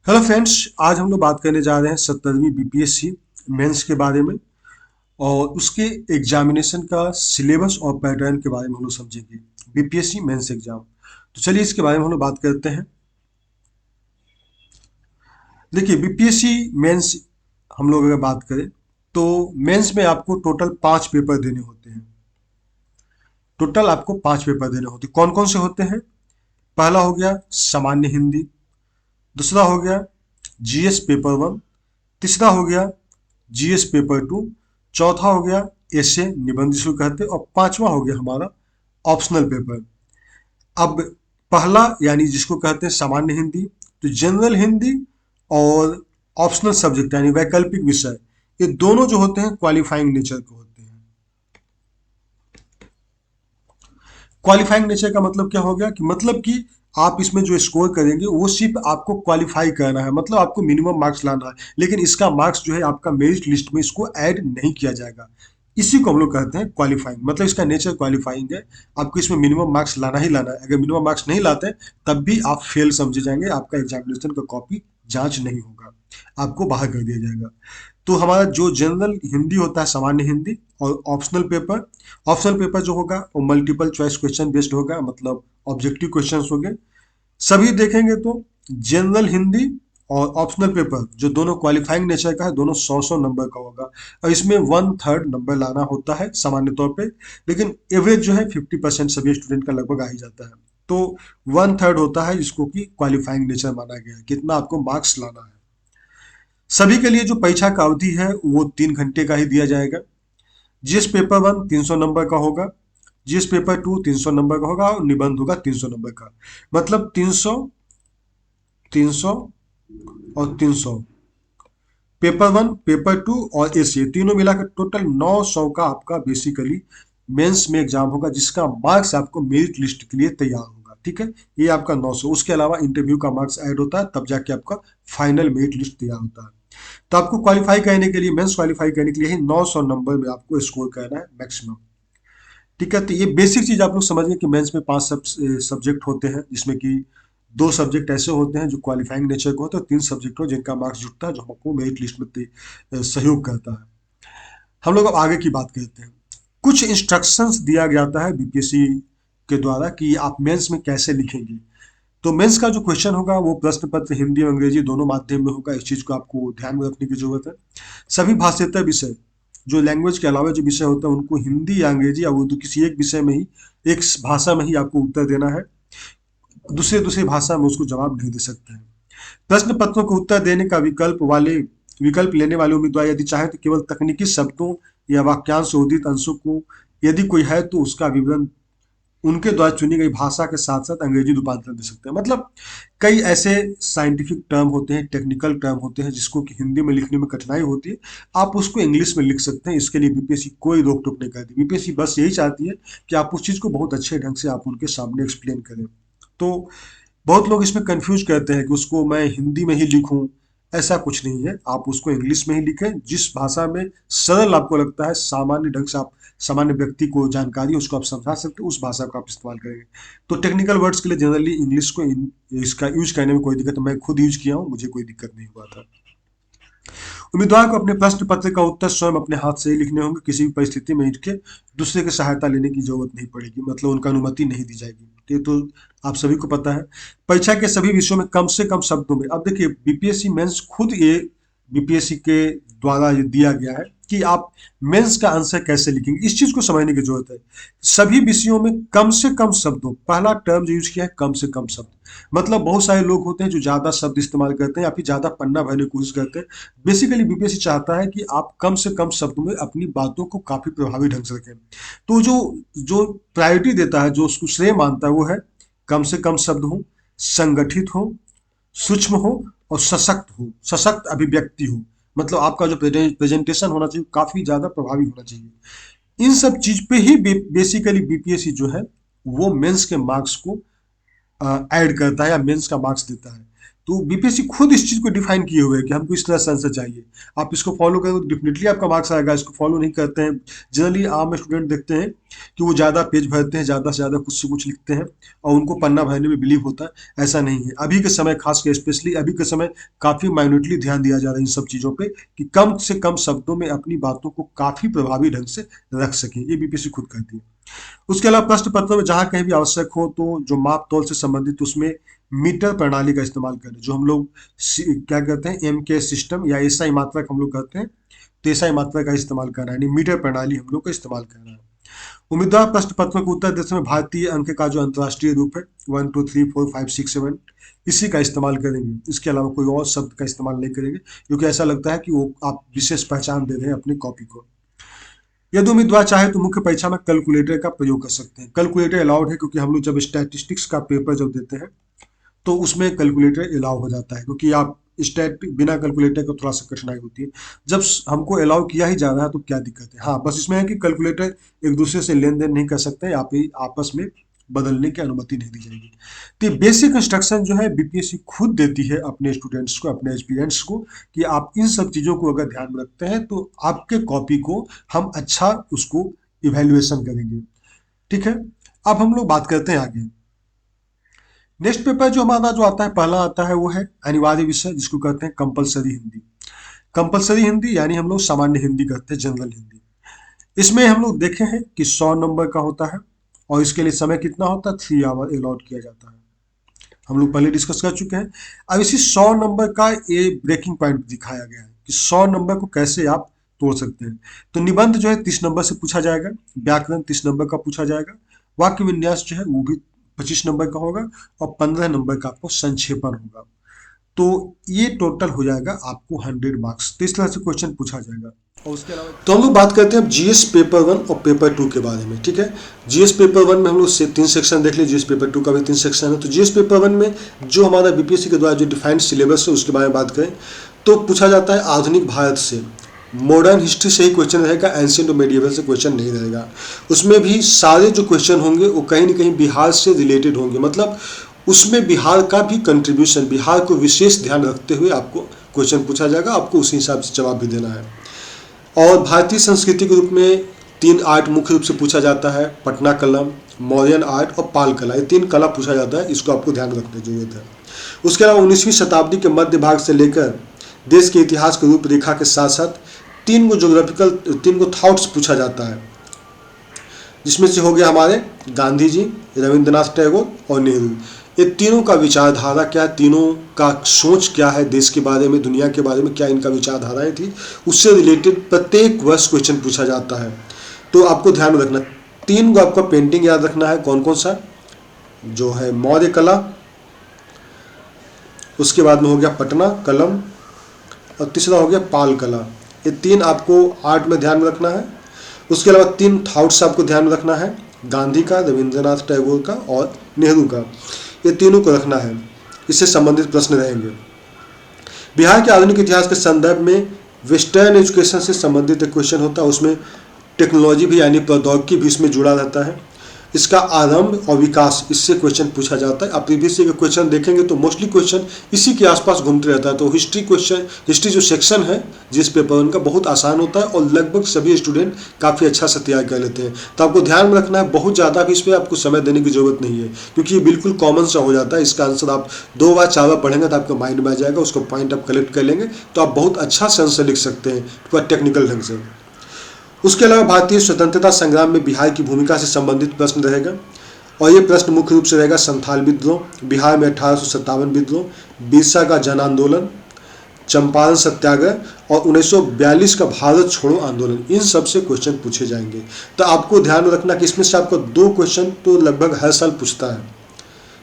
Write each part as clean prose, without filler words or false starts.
Hello friends, आज हम लोग बात करने जा रहे हैं 17वीं बीपीएससी मेंस के बारे में और उसके एग्जामिनेशन का सिलेबस और पैटर्न के बारे में हम लोग समझेंगे। बीपीएससी मेंस एग्जाम, तो चलिए इसके बारे में हम लोग बात करते हैं। देखिए, बीपीएससी मेंस हम लोग अगर बात करें तो मेंस में आपको टोटल 5 पेपर देने होते हैं। टोटल आपको 5 पेपर देने होते हैं। कौन कौन से होते हैं? पहला हो गया सामान्य हिंदी, दूसरा हो गया जीएस पेपर 1, तीसरा हो गया जीएस पेपर 2, चौथा हो गया एसे निबंध जिसको कहते हैं, और पांचवा हो गया हमारा ऑप्शनल पेपर। अब पहला यानी जिसको कहते हैं सामान्य हिंदी, तो जनरल हिंदी और ऑप्शनल सब्जेक्ट यानी वैकल्पिक विषय, ये दोनों जो होते हैं क्वालिफाइंग नेचर के होते हैं। क्वालिफाइंग नेचर का मतलब क्या हो गया कि मतलब कि आप इसमें जो स्कोर करेंगे वो सिर्फ आपको क्वालिफाई करना है, मतलब आपको मिनिमम मार्क्स लाना है, लेकिन इसका मार्क्स जो है आपका मेरिट लिस्ट में इसको ऐड नहीं किया जाएगा। इसी को हम लोग कहते हैं क्वालिफाइंग, मतलब इसका नेचर क्वालिफाइंग है। आपको इसमें मिनिमम मार्क्स लाना ही लाना है। अगर मिनिमम मार्क्स नहीं लाते तब भी आप फेल समझे जाएंगे, आपका एग्जामिनेशन का कॉपी जांच नहीं होगा, आपको बाहर कर दिया जाएगा। तो हमारा जो जनरल हिंदी होता है सामान्य हिंदी, और ऑप्शनल पेपर जो होगा वो मल्टीपल चॉइस क्वेश्चन बेस्ड होगा, मतलब ऑब्जेक्टिव क्वेश्चंस होंगे। सभी देखेंगे तो जनरल हिंदी और ऑप्शनल पेपर जो दोनों क्वालिफाइंग नेचर का है, दोनों 100 नंबर का होगा, और इसमें 1/3 नंबर लाना होता है सामान्य तौर पे, लेकिन एवरेज जो है 50% सभी स्टूडेंट का लगभग आ ही जाता है। तो 1/3 होता है जिसको कि क्वालिफाइंग नेचर माना गया है, कितना आपको मार्क्स लाना है। सभी के लिए जो परीक्षा का अवधि है वो 3 घंटे का ही दिया जाएगा। जीएस पेपर 1 300 नंबर का होगा, जीएस पेपर 2 300 नंबर का होगा, और निबंध होगा 300 नंबर का। मतलब 300, 300 और 300, पेपर 1 पेपर 2 और एसी तीनों मिलाकर टोटल 900 का आपका बेसिकली मेंस में एग्जाम होगा, जिसका मार्क्स आपको मेरिट लिस्ट के लिए तैयार होगा। ठीक है, ये आपका 900। उसके अलावा इंटरव्यू का मार्क्स ऐड होता है, तब जाके आपका फाइनल मेरिट लिस्ट तैयार होता है। तो आपको क्वालिफाई करने के लिए, मेंस क्वालिफाई करने के लिए ही 900 नंबर में आपको स्कोर करना है मैक्सिमम। ठीक है, तो ये बेसिक चीज आप लोग समझ गए कि मेंस में 5 सब्जेक्ट होते हैं, जिसमें कि 2 सब्जेक्ट ऐसे होते हैं जो क्वालिफाइंग नेचर के होते हैं, और 3 सब्जेक्ट हो जिनका मार्क्स जुटता है, जो हमको मेरिट लिस्ट में सहयोग करता है। हम लोग अब आगे की बात करते हैं। कुछ इंस्ट्रक्शंस दिया जाता है बीपीएससी के द्वारा कि आप मेंस में कैसे लिखेंगे। तो मेंस का जो क्वेश्चन होगा वो प्रश्न पत्र हिंदी और अंग्रेजी दोनों माध्यम में होगा। इस चीज को आपको ध्यान में रखने की जरूरत है। सभी भाषेतर विषय, जो लैंग्वेज के अलावा जो विषय होता है, उनको हिंदी या अंग्रेजी या उर्दू किसी एक विषय में ही, एक भाषा में ही आपको उत्तर देना है। दूसरे दूसरी भाषा में उसको जवाब नहीं दे सकते हैं। प्रश्न पत्रों को उत्तर देने का विकल्प लेने वाले उम्मीदवार यदि चाहे तो केवल तकनीकी शब्दों या वाक्यांश से उद्धृत अंशों को, यदि कोई है तो उसका विवरण उनके द्वारा चुनी गई भाषा के साथ साथ अंग्रेजी रूपांतरण दे सकते हैं। मतलब कई ऐसे साइंटिफिक टर्म होते हैं, टेक्निकल टर्म होते हैं, जिसको कि हिंदी में लिखने में कठिनाई होती है, आप उसको इंग्लिश में लिख सकते हैं। इसके लिए बीपीएससी कोई रोक टोक नहीं करती। बीपीएससी बस यही चाहती है कि आप उस चीज़ को बहुत अच्छे ढंग से आप उनके सामने एक्सप्लेन करें। तो बहुत लोग इसमें कंफ्यूज करते हैं कि उसको मैं हिंदी में ही लिखूं। ऐसा कुछ नहीं है, आप उसको इंग्लिश में ही लिखें। जिस भाषा में सरल आपको लगता है, सामान्य ढंग से आप सामान्य व्यक्ति को जानकारी है उसको आप समझा सकते हो, उस भाषा को आप इस्तेमाल करेंगे। तो टेक्निकल वर्ड्स के लिए जनरली इंग्लिश को इसका यूज करने में कोई दिक्कत, मैं खुद यूज किया हूँ, मुझे कोई दिक्कत नहीं हुआ था। उम्मीदवार को अपने प्रश्न पत्र का उत्तर स्वयं अपने हाथ से ही लिखने होंगे। किसी भी परिस्थिति में इनके दूसरे की सहायता लेने की जरूरत नहीं पड़ेगी, मतलब उनका अनुमति नहीं दी जाएगी। ये तो आप सभी को पता है। परीक्षा के सभी विषयों में कम से कम शब्दों में, अब देखिए बीपीएससी मेंस खुद ये बीपीएससी के द्वारा ये दिया गया है कि आप मेंस का आंसर कैसे लिखेंगे, इस चीज को समझने की जरूरत है। सभी विषयों में कम से कम शब्दों, पहला टर्म जो यूज किया है कम से कम शब्द। मतलब बहुत सारे लोग होते हैं जो ज्यादा शब्द इस्तेमाल करते हैं या फिर ज्यादा पन्ना भरने की कोशिश करते हैं। बेसिकली बीपीएससी चाहता है कि आप कम से कम शब्दों में अपनी बातों को काफी प्रभावी ढंग से रखें। तो जो जो प्रायोरिटी देता है, जो उसको श्रेय मानता है, वो है कम से कम शब्द हो, संगठित हो, सूक्ष्म हो, और सशक्त हो, सशक्त अभिव्यक्ति हो। मतलब आपका जो प्रेजेंटेशन होना चाहिए काफी ज्यादा प्रभावी होना चाहिए। इन सब चीज पे ही बेसिकली बीपीएससी जो है वो मेंस के मार्क्स को ऐड करता है या मेंस का मार्क्स देता है। तो बीपीएससी खुद इस चीज़ को डिफाइन किए हुए है कि हमको इस तरह से आंसर चाहिए। आप इसको फॉलो करें तो डेफिनेटली आपका मार्क्स आएगा। इसको फॉलो नहीं करते हैं, जनरली आम स्टूडेंट देखते हैं कि वो ज़्यादा पेज भरते हैं, ज़्यादा से ज़्यादा कुछ से कुछ लिखते हैं और उनको पन्ना भरने में बिलीव होता है। ऐसा नहीं है। अभी के समय, खास कर स्पेशली अभी के समय, काफ़ी माइन्यूटली ध्यान दिया जा रहा है इन सब चीज़ों पे कि कम से कम शब्दों में अपनी बातों को काफ़ी प्रभावी ढंग से रख सकें। ये बीपीएससी खुद करती है। उसके अलावा प्रश्न पत्र में जहाँ कहीं भी आवश्यक हो तो जो माप तौल से संबंधित, उसमें मीटर प्रणाली का इस्तेमाल करें। जो हम लोग क्या कहते हैं, एम के सिस्टम या एसआई मात्रक हम लोग कहते हैं, तो एसआई मात्रक का इस्तेमाल करना है, यानी मीटर प्रणाली हम लोग का इस्तेमाल करना है। उम्मीदवार प्रश्न पत्रों को उत्तर देते समय भारतीय अंक का जो अंतर्राष्ट्रीय रूप है 1 2 3 4 5 6 7, इसी का इस्तेमाल करेंगे। इसके अलावा कोई और शब्द का इस्तेमाल नहीं करेंगे, क्योंकि ऐसा लगता है कि वो आप विशेष पहचान दे रहे हैं अपनी कॉपी को। यदि उम्मीदवार चाहे तो मुख्य परीक्षा में कैलकुलेटर का प्रयोग कर सकते हैं। कैलकुलेटर अलाउड है, क्योंकि हम लोग जब स्टैटिस्टिक्स का पेपर जब देते हैं तो उसमें कैलकुलेटर अलाउ हो जाता है, क्योंकि आप स्टैट बिना कैलकुलेटर को थोड़ा सा कठिनाई होती है। जब हमको अलाउ किया ही जा रहा है तो क्या दिक्कत है। हाँ, बस इसमें है कि कैलकुलेटर एक दूसरे से लेन देन नहीं कर सकते, आप ही आपस में बदलने की अनुमति नहीं दी जाएगी। तो ये बेसिक इंस्ट्रक्शन जो है बीपीएससी खुद देती है अपने स्टूडेंट्स को, अपने एस्पिरेंट्स को, कि आप इन सब चीज़ों को अगर ध्यान में रखते हैं तो आपके कॉपी को हम अच्छा उसको इवेल्युएशन करेंगे। ठीक है, अब हम लोग बात करते हैं आगे। नेक्स्ट पेपर जो हमारा जो आता है, पहला आता है, वो है अनिवार्य विषय, जिसको कहते हैं कंपलसरी हिंदी। कंपलसरी हिंदी यानी हम लोग सामान्य हिंदी कहते हैं, जनरल हिंदी। इसमें हम लोग देखे हैं कि 100 नंबर का होता है और इसके लिए समय कितना होता है, 3 आवर अलॉट किया जाता है। हम लोग पहले डिस्कस कर चुके हैं। अब इसी 100 नंबर का ये ब्रेकिंग पॉइंट दिखाया गया है कि 100 नंबर को कैसे आप तोड़ सकते हैं। तो निबंध जो है 30 नंबर से पूछा जाएगा, व्याकरण 30 नंबर का पूछा जाएगा, वाक्य विन्यास जो है वो भी 25 नंबर का होगा और 15 नंबर का आपको संक्षेपण होगा। तो ये टोटल हो जाएगा आपको 100 मार्क्स। तो इस तरह से क्वेश्चन पूछा जाएगा। और उसके अलावा तो हम लोग बात करते हैं जीएस पेपर 1 और पेपर 2 के बारे में। ठीक है, जीएस पेपर 1 में हम लोग से 3 सेक्शन देख लिए, जीएस पेपर 2 का भी 3 सेक्शन है। तो जीएस पेपर 1 में जो हमारा बीपीएससी के द्वारा जो डिफाइंड सिलेबस है उसके बारे में बात करें तो पूछा जाता है आधुनिक भारत से, मॉडर्न हिस्ट्री से ही क्वेश्चन रहेगा, एंशिएंट और मेडिएवल से क्वेश्चन नहीं रहेगा। उसमें भी सारे जो क्वेश्चन होंगे वो कहीं ना कहीं बिहार से रिलेटेड होंगे, मतलब उसमें बिहार का भी कंट्रीब्यूशन, बिहार को विशेष ध्यान रखते हुए आपको क्वेश्चन पूछा जाएगा, आपको उसी हिसाब से जवाब भी देना है। और भारतीय संस्कृति के रूप में 3 आर्ट मुख्य रूप से पूछा जाता है, पटना कलम, मौर्यन आर्ट और पाल कला, ये 3 कला पूछा जाता है, इसको आपको ध्यान रखने की जरूरत है। उसके अलावा 19वीं शताब्दी के मध्य भाग से लेकर देश के इतिहास की रूपरेखा के साथ साथ 3 को थॉट्स पूछा जाता है, जिसमें से हो गया हमारे गांधी जी, रविंद्रनाथ टैगोर और नेहरू। ये तीनों का विचारधारा क्या है, तीनों का सोच क्या है, देश के बारे में, दुनिया के बारे में क्या इनका विचारधाराएं थी, उससे रिलेटेड प्रत्येक वर्ष क्वेश्चन पूछा जाता है। तो आपको ध्यान में रखना, 3 को आपका पेंटिंग याद रखना है, कौन कौन सा, जो है मौर्य कला, उसके बाद में हो गया पटना कलम और तीसरा हो गया पाल कला। ये 3 आपको आर्ट में ध्यान में रखना है। उसके अलावा 3 थॉट्स आपको ध्यान में रखना है, गांधी का, रविंद्रनाथ टैगोर का और नेहरू का, ये तीनों को रखना है। इससे संबंधित प्रश्न रहेंगे। बिहार के आधुनिक इतिहास के संदर्भ में वेस्टर्न एजुकेशन से संबंधित एक क्वेश्चन होता है, उसमें टेक्नोलॉजी भी यानी प्रौद्योगिकी भी इसमें जुड़ा रहता है। इसका आरंभ और विकास, इससे क्वेश्चन पूछा जाता है। आप प्रीवियस के क्वेश्चन देखेंगे तो मोस्टली क्वेश्चन इसी के आसपास घूमते रहता है। तो हिस्ट्री जो सेक्शन है जिस पेपर 1 का, बहुत आसान होता है और लगभग सभी स्टूडेंट काफ़ी अच्छा से तैयार कर लेते हैं। तो आपको ध्यान में रखना है, बहुत ज़्यादा भी इस पर आपको समय देने की जरूरत नहीं है, क्योंकि ये बिल्कुल कॉमन सा हो जाता है। इसका आंसर आप 2 बार 4 बार पढ़ेंगे तो आपके माइंड में आ जाएगा, उसको पॉइंट आप कलेक्ट कर लेंगे तो आप बहुत अच्छा से आंसर लिख सकते हैं पूरा टेक्निकल ढंग से। उसके अलावा भारतीय स्वतंत्रता संग्राम में बिहार की भूमिका से संबंधित प्रश्न रहेगा और ये प्रश्न मुख्य रूप से रहेगा संथाल विद्रोह, बिहार में 1857 विद्रोह, बिरसा का जन आंदोलन, चंपारण सत्याग्रह और 1942 का भारत छोड़ो आंदोलन, इन सब से क्वेश्चन पूछे जाएंगे। तो आपको ध्यान रखना कि इसमें से आपको 2 क्वेश्चन तो लगभग हर साल पूछता है,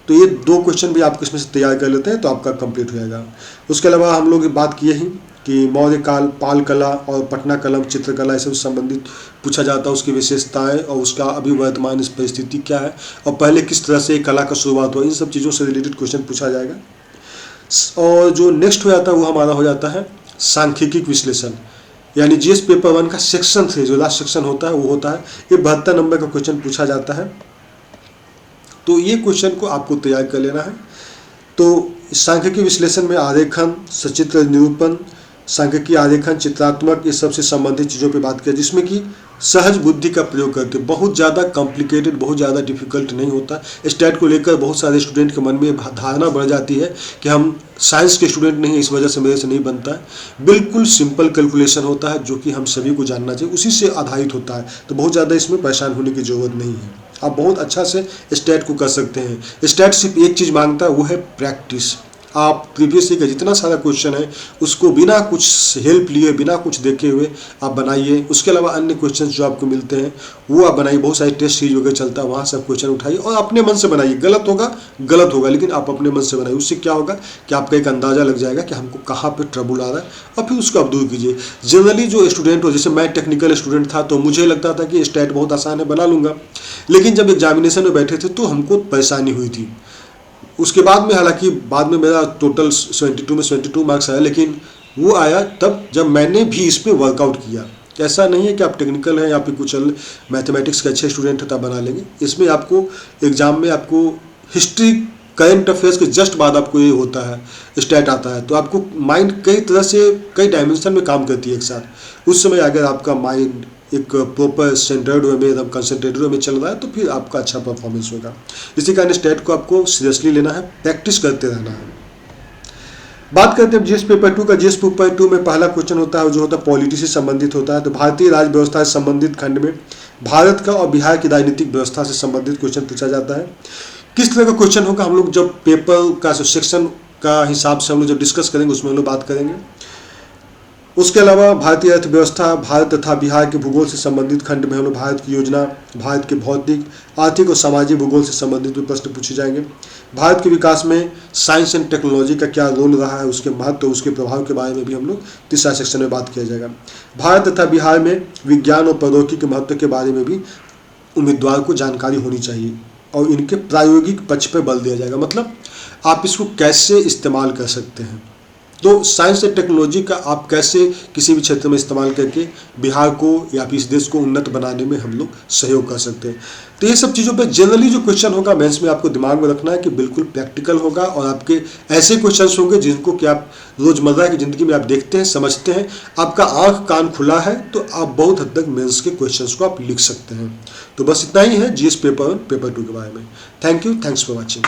तो ये 2 क्वेश्चन भी आपको इसमें से तैयार कर लेते हैं तो आपका कंप्लीट हो जाएगा। उसके अलावा हम लोग बात किए ही कि मौर्य काल, पाल कला और पटना कलम, चित्रकला, इससे संबंधित पूछा जाता है, उसकी विशेषताएं और उसका अभी वर्तमान इस परिस्थिति क्या है और पहले किस तरह से कला का शुरुआत हुआ, इन सब चीज़ों से रिलेटेड क्वेश्चन पूछा जाएगा। और जो नेक्स्ट हो जाता है वो हमारा हो जाता है सांख्यिकी विश्लेषण, यानी जीएस पेपर 1 का सेक्शन 3 जो लास्ट सेक्शन होता है वो होता है, ये 72 नंबर का क्वेश्चन पूछा जाता है। तो ये क्वेश्चन को आपको तैयार कर लेना है। तो सांख्यिकी विश्लेषण में आरेखन, सचित्र निरूपण, सांख्यिकी आरेखन, चित्रात्मक, ये सबसे संबंधित चीज़ों पे बात किया, जिसमें कि सहज बुद्धि का प्रयोग करते हैं। बहुत ज़्यादा कॉम्प्लिकेटेड, बहुत ज़्यादा डिफिकल्ट नहीं होता। स्टैट को लेकर बहुत सारे स्टूडेंट के मन में धारणा बढ़ जाती है कि हम साइंस के स्टूडेंट नहीं, इस वजह से मेरे से नहीं बनता है। बिल्कुल सिंपल कैलकुलेशन होता है जो कि हम सभी को जानना चाहिए, उसी से आधारित होता है। तो बहुत ज़्यादा इसमें परेशान होने की ज़रूरत नहीं है, आप बहुत अच्छा से स्टैट को कर सकते हैं। स्टैट सिर्फ एक चीज़ मांगता है, वो है प्रैक्टिस। आप प्रीवियस ईयर का जितना सारा क्वेश्चन है उसको बिना कुछ हेल्प लिए, बिना कुछ देखे हुए आप बनाइए। उसके अलावा अन्य क्वेश्चन जो आपको मिलते हैं वो आप बनाइए। बहुत सारे टेस्ट सीरीज वगैरह चलता है, वहाँ से आप क्वेश्चन उठाइए और अपने मन से बनाइए। गलत होगा लेकिन आप अपने मन से बनाइए। उससे क्या होगा कि आपका एक अंदाज़ा लग जाएगा कि हमको कहाँ पर ट्रबल आ रहा है, और फिर उसको आप दूर कीजिए। जनरली जो स्टूडेंट हो, जैसे मैं टेक्निकल स्टूडेंट था तो मुझे लगता था कि स्टैट बहुत आसान है, बना लूँगा। लेकिन जब एग्जामिनेशन में बैठे थे तो हमको परेशानी हुई थी। उसके बाद में, हालांकि बाद में मेरा टोटल 72 में 72 मार्क्स आया, लेकिन वो आया तब जब मैंने भी इस पे वर्कआउट किया। ऐसा नहीं है कि आप टेक्निकल हैं या फिर कुछ मैथमेटिक्स के अच्छे स्टूडेंट हैं तब बना लेंगे। इसमें आपको एग्जाम में आपको हिस्ट्री, करंट अफेयर्स के जस्ट बाद आपको ये होता है, स्टैट आता है। तो आपको माइंड कई तरह से, कई डायमेंशन में काम करती है एक साथ। उस समय अगर आपका माइंड एक प्रॉपर सेंटर्ड वे में, एकदम कंसंट्रेटेड वे में चल रहा है तो फिर आपका अच्छा परफॉर्मेंस होगा। इसी कारण स्टैट को आपको सीरियसली लेना है, प्रैक्टिस करते रहना है। बात करते हैं जीएस पेपर 2 का। जीएस पेपर 2 में पहला क्वेश्चन होता है जो होता है पॉलिटी से संबंधित होता है। तो भारतीय राज्य व्यवस्था से संबंधित खंड में भारत का और बिहार की राजनीतिक व्यवस्था से संबंधित क्वेश्चन पूछा जाता है। किस तरह का क्वेश्चन होगा हम लोग जब पेपर का सेक्शन का हिसाब से हम लोग जब डिस्कस करेंगे उसमें हम लोग बात करेंगे। उसके अलावा भारतीय अर्थव्यवस्था, भारत तथा बिहार के भूगोल से संबंधित खंड में हम लोग भारत की योजना, भारत के भौतिक, आर्थिक और सामाजिक भूगोल से संबंधित भी प्रश्न पूछे जाएंगे। भारत के विकास में साइंस एंड टेक्नोलॉजी का क्या रोल रहा है, उसके महत्व, उसके प्रभाव के बारे में भी हम लोग तीसरा सेक्शन में बात किया जाएगा। भारत तथा बिहार में विज्ञान और प्रौद्योगिकी के महत्व के बारे में भी उम्मीदवार को जानकारी होनी चाहिए और इनके प्रायोगिक पक्ष पर बल दिया जाएगा, मतलब आप इसको कैसे इस्तेमाल कर सकते हैं। तो साइंस एंड टेक्नोलॉजी का आप कैसे किसी भी क्षेत्र में इस्तेमाल करके बिहार को या फिर इस देश को उन्नत बनाने में हम लोग सहयोग कर सकते हैं। तो ये सब चीज़ों पे जनरली जो क्वेश्चन होगा मेंस में आपको दिमाग में रखना है कि बिल्कुल प्रैक्टिकल होगा और आपके ऐसे क्वेश्चंस होंगे जिनको कि आप रोज़मर्रा की ज़िंदगी में आप देखते हैं, समझते हैं, आपका आँख कान खुला है तो आप बहुत हद तक मेंस के क्वेश्चंस को आप लिख सकते हैं। तो बस इतना ही है जीएस पेपर 2 के बारे में। Thank you, thanks for watching.